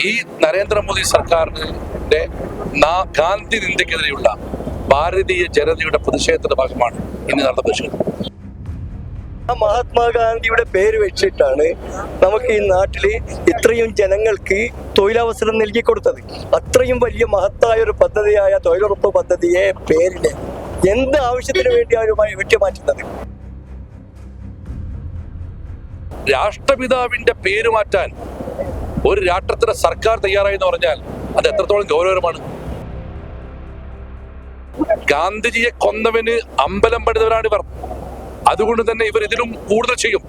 ഈ നരേന്ദ്രമോദി സർക്കാരിന്റെ ഗാന്ധി നിന്ദയ്ക്കെതിരെയുള്ള ഭാരതീയ ജനതയുടെ പ്രതിഷേധത്തിന്റെ ഭാഗമാണ് ഇന്ന് നടന്ന പ്രതിഷേധം. മഹാത്മാഗാന്ധിയുടെ പേര് വെച്ചിട്ടാണ് നമുക്ക് ഈ നാട്ടില് ഇത്രയും ജനങ്ങൾക്ക് തൊഴിലവസരം നൽകി കൊടുത്തത്. അത്രയും വലിയ മഹത്തായ ഒരു പദ്ധതിയായ തൊഴിലുറപ്പ് പദ്ധതിയെ പേരില് എന്ത് ആവശ്യത്തിന് വേണ്ടിയാണ് വെട്ടിമാറ്റുന്നത്? രാഷ്ട്രപിതാവിന്റെ പേര് മാറ്റാൻ ഒരു രാഷ്ട്രത്തിന്റെ സർക്കാർ തയ്യാറായി എന്ന് പറഞ്ഞാൽ അത് എത്രത്തോളം ഗൗരവകരമാണ്. ഗാന്ധിജിയെ കൊന്നവന് അമ്പലം പണിതവരാണ് ഇവർ. അതുകൊണ്ട് തന്നെ ഇവർ ഇതിലും കൂടുതൽ ചെയ്യും.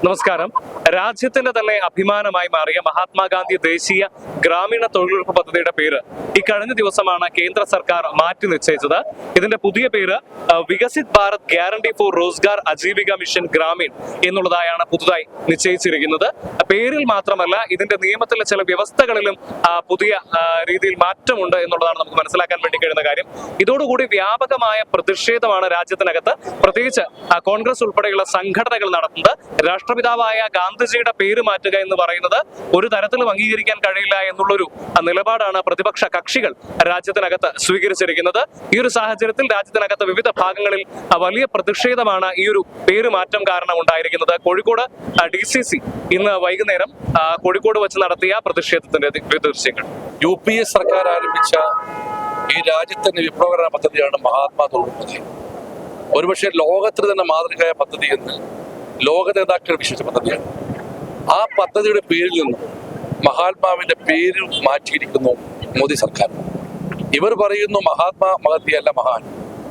നമസ്കാരം. രാജ്യത്തിന്റെ തന്നെ അഭിമാനമായി മാറിയ മഹാത്മാഗാന്ധി ദേശീയ ഗ്രാമീണ തൊഴിലുറപ്പ് പദ്ധതിയുടെ പേര് ഇക്കഴിഞ്ഞ ദിവസമാണ് കേന്ദ്ര സർക്കാർ മാറ്റി നിശ്ചയിച്ചത്. ഇതിന്റെ പുതിയ പേര് Viksit Bharat guarantee for Rozgar Ajeevika mission Gramin എന്നുള്ളതായാണ് പുതുതായി നിശ്ചയിച്ചിരിക്കുന്നത്. പേരിൽ മാത്രമല്ല, ഇതിന്റെ നിയമത്തിലെ ചില വ്യവസ്ഥകളിലും പുതിയ രീതിയിൽ മാറ്റമുണ്ട് എന്നുള്ളതാണ് നമുക്ക് മനസ്സിലാക്കാൻ വേണ്ടി കഴിയുന്ന കാര്യം. ഇതോടുകൂടി വ്യാപകമായ പ്രതിഷേധമാണ് രാജ്യത്തിനകത്ത്, പ്രത്യേകിച്ച് കോൺഗ്രസ് ഉൾപ്പെടെയുള്ള സംഘടനകൾ നടത്തുന്നത്. രാഷ്ട്രപിതാവായ ഗാന്ധിജിയുടെ പേര് മാറ്റുക എന്ന് പറയുന്നത് ഒരു തരത്തിലും അംഗീകരിക്കാൻ കഴിയില്ല എന്നുള്ളൊരു നിലപാടാണ് പ്രതിപക്ഷ കക്ഷികൾ രാജ്യത്തിനകത്ത് സ്വീകരിച്ചിരിക്കുന്നത്. ഈ ഒരു സാഹചര്യത്തിൽ രാജ്യത്തിനകത്ത് വിവിധ ഭാഗങ്ങളിൽ വലിയ പ്രതിഷേധമാണ് ഈ ഒരു പേര് മാറ്റം കാരണം ഉണ്ടായിരിക്കുന്നത്. കോഴിക്കോട് DCC ഇന്ന് വൈകുന്നേരം കോഴിക്കോട് വെച്ച് നടത്തിയ പ്രതിഷേധത്തിന്റെ ദൃശ്യങ്ങൾ. UPA സർക്കാർ ആരംഭിച്ച ഈ രാജ്യത്തിന്റെ വിപ്ലവകര പദ്ധതിയാണ് മഹാത്മാ തൊഴിലുറപ്പ് പദ്ധതി. ഒരുപക്ഷെ ലോകത്തിന് തന്നെ മാതൃകയായ പദ്ധതി എന്ന് ലോക നേതാക്കൾ വിശ്വസിച്ച പദ്ധതിയാണ്. ആ പദ്ധതിയുടെ പേരിൽ നിന്നും മഹാത്മാവിന്റെ പേര് മാറ്റിയിരിക്കുന്നു മോദി സർക്കാർ. ഇവർ പറയുന്നു മഹാത്മാഗാന്ധി അല്ല മഹാൻ,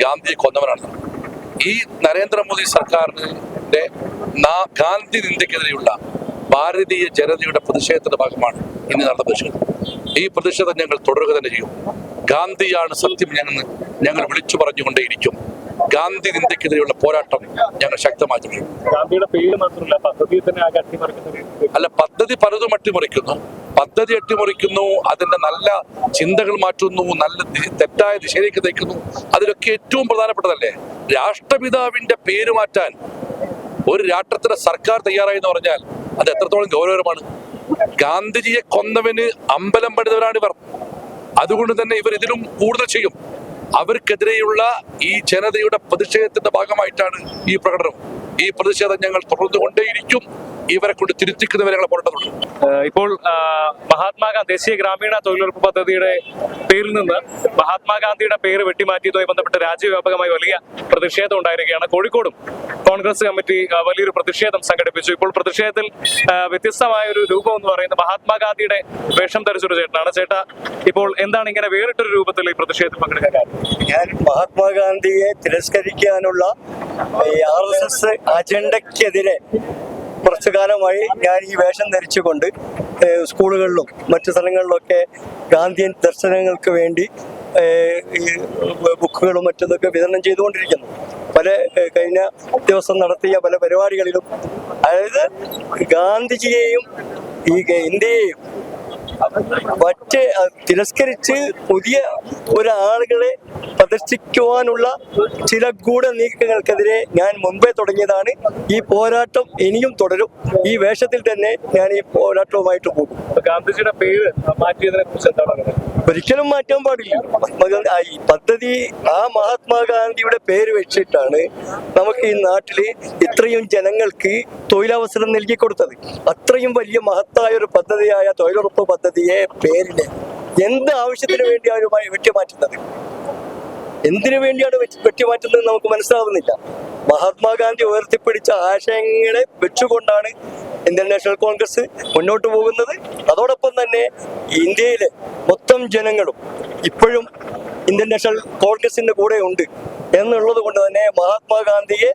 ഗാന്ധിയെ കൊന്നവനാണ്. ഈ നരേന്ദ്രമോദി സർക്കാരിന്റെ ഗാന്ധി നിന്ദയ്ക്കെതിരെയുള്ള ഭാരതീയ ജനതയുടെ പ്രതിഷേധത്തിന്റെ ഭാഗമാണ് ഇന്ന് നടന്ന പ്രതിഷേധം. ഈ പ്രതിഷേധം ഞങ്ങൾ തുടരുക തന്നെ ചെയ്യും. ഗാന്ധിയാണ് സത്യം ഞങ്ങൾ വിളിച്ചു പറഞ്ഞുകൊണ്ടേയിരിക്കും. ഗാന്ധി നിന്ദയ്ക്കെതിരെയുള്ള പോരാട്ടം ഞങ്ങൾ ശക്തമായി തുടരും. അല്ല, പദ്ധതി പലതും അട്ടിമറിക്കുന്നു. അതിന്റെ നല്ല ചിന്തകൾ മാറ്റുന്നു, നല്ല തെറ്റായ ദിശയിലേക്ക് നയിക്കുന്നു. അതിലൊക്കെ ഏറ്റവും പ്രധാനപ്പെട്ടതല്ലേ രാഷ്ട്രപിതാവിന്റെ പേര് മാറ്റാൻ ഒരു രാഷ്ട്രത്തിന്റെ സർക്കാർ തയ്യാറായി എന്ന് പറഞ്ഞാൽ അത് എത്രത്തോളം ഗൗരവകരമാണ്. ഗാന്ധിജിയെ കൊന്നവന് അമ്പലം പണിതവരാണ് ഇവർ. അതുകൊണ്ട് തന്നെ ഇവർ ഇതിലും കൂടുതൽ ചെയ്യും. അവർക്കെതിരെയുള്ള ഈ ജനതയുടെ പ്രതിഷേധത്തിന്റെ ഭാഗമായിട്ടാണ് ഈ പ്രകടനം. ഈ പ്രതിഷേധം ഞങ്ങൾ തുടർന്നുകൊണ്ടേയിരിക്കും. ഇവരെ കൊണ്ട് തിരുത്തിക്കുന്നവരെ ഞങ്ങൾ പോരാട്ടമുണ്ട്. ഇപ്പോൾ മഹാത്മാഗാന്ധി ദേശീയ ഗ്രാമീണ തൊഴിലുറപ്പ് പദ്ധതിയുടെ പേരിൽ നിന്ന് മഹാത്മാഗാന്ധിയുടെ പേര് വെട്ടിമാറ്റിയതുമായി ബന്ധപ്പെട്ട് രാജ്യവ്യാപകമായി വലിയ പ്രതിഷേധം ഉണ്ടായിരിക്കുകയാണ്. കോഴിക്കോടും കോൺഗ്രസ് കമ്മിറ്റി വലിയൊരു പ്രതിഷേധം സംഘടിപ്പിച്ചു. ഇപ്പോൾ പ്രതിഷേധത്തിൽ വ്യത്യസ്തമായ ഒരു രൂപം എന്ന് പറയുന്നത് മഹാത്മാഗാന്ധിയുടെ വേഷം ധരിച്ചൊരു ചേട്ടനാണ്. ചേട്ടാ, ഇപ്പോൾ എന്താണ് ഇങ്ങനെ വേറിട്ടൊരു രൂപത്തിൽ ഈ പ്രതിഷേധത്തിൽ പങ്കെടുക്കാൻ? ഞാൻ മഹാത്മാഗാന്ധിയെ തിരസ്കരിക്കാനുള്ള RSS അജണ്ടയ്ക്കെതിരെ കുറച്ചു കാലമായി ഞാൻ ഈ വേഷം ധരിച്ചുകൊണ്ട് സ്കൂളുകളിലും മറ്റു സ്ഥലങ്ങളിലൊക്കെ ഗാന്ധിയൻ ദർശനങ്ങൾക്ക് വേണ്ടി ഈ ബുക്കുകളും മറ്റതൊക്കെ വിതരണം ചെയ്തുകൊണ്ടിരിക്കുന്നു. കഴിഞ്ഞ ദിവസം നടത്തിയ പല പരിപാടികളിലും, അതായത് ഗാന്ധിജിയെയും ഈ ഇന്ത്യയെയും തിരസ്കരിച്ച് പുതിയ ഒരാളുകളെ പ്രദർശിക്കുവാനുള്ള ചില ഗൂഢ നീക്കങ്ങൾക്കെതിരെ ഞാൻ മുമ്പേ തുടങ്ങിയതാണ്. ഈ പോരാട്ടം ഇനിയും തുടരും. ഈ വേഷത്തിൽ തന്നെ ഞാൻ ഈ പോരാട്ടവുമായിട്ട് പോകും. ഗാന്ധിജിയുടെ പേര് മാറ്റിയതിനെ കുറിച്ച് എന്താണ്? ഒരിക്കലും മാറ്റാൻ പാടില്ല. ഈ പദ്ധതി മഹാത്മാഗാന്ധിയുടെ പേര് വെച്ചിട്ടാണ് നമുക്ക് ഈ നാട്ടില് ഇത്രയും ജനങ്ങൾക്ക് തൊഴിലവസരം നൽകി കൊടുത്തത്. അത്രയും വലിയ മഹത്തായ ഒരു പദ്ധതിയായ തൊഴിലുറപ്പ് പദ്ധതിയെ പേരില് എന്ത് ആവശ്യത്തിന് വേണ്ടിയാണ് വെട്ടിമാറ്റുന്നത്? എന്തിനു വേണ്ടിയാണ് വെട്ടിമാറ്റുന്നത് നമുക്ക് മനസ്സിലാവുന്നില്ല. മഹാത്മാഗാന്ധി ഉയർത്തിപ്പിടിച്ച ആശയങ്ങളെ വെച്ചുകൊണ്ടാണ് ഇന്ത്യൻ നാഷണൽ കോൺഗ്രസ് മുന്നോട്ട് പോകുന്നത്. അതോടൊപ്പം തന്നെ ഇന്ത്യയിലെ മൊത്തം ജനങ്ങളും ഇപ്പോഴും ഇന്ത്യൻ നാഷണൽ കോൺഗ്രസിന്റെ കൂടെ ഉണ്ട് എന്നുള്ളത് കൊണ്ട് തന്നെ മഹാത്മാഗാന്ധിയെ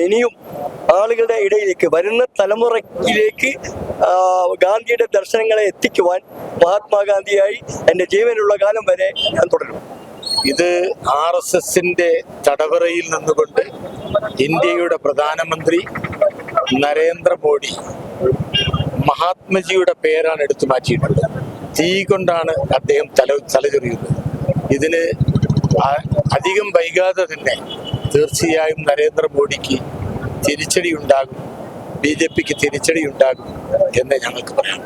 ഇനിയും ആളുകളുടെ ഇടയിലേക്ക്, വരുന്ന തലമുറയിലേക്ക് ഗാന്ധിയുടെ ദർശനങ്ങളെ എത്തിക്കുവാൻ മഹാത്മാഗാന്ധിയായി എൻ്റെ ജീവനുള്ള കാലം വരെ ഞാൻ തുടരും. ഇത് RSSന്റെ തടവറയിൽ നിന്നുകൊണ്ട് ഇന്ത്യയുടെ പ്രധാനമന്ത്രി നരേന്ദ്രമോദി മഹാത്മജിയുടെ പേരാണ് എടുത്തു മാറ്റിയിട്ടുള്ളത്. തീ കൊണ്ടാണ് അദ്ദേഹം തലചെറിയുന്നത്. ഇതിന് അധികം വൈകാതെ തന്നെ തീർച്ചയായും നരേന്ദ്രമോദിക്ക് തിരിച്ചടി ഉണ്ടാകും. BJPക്ക് തിരിച്ചടി ഉണ്ടാകും എന്ന് ഞങ്ങൾക്ക് പറയാം.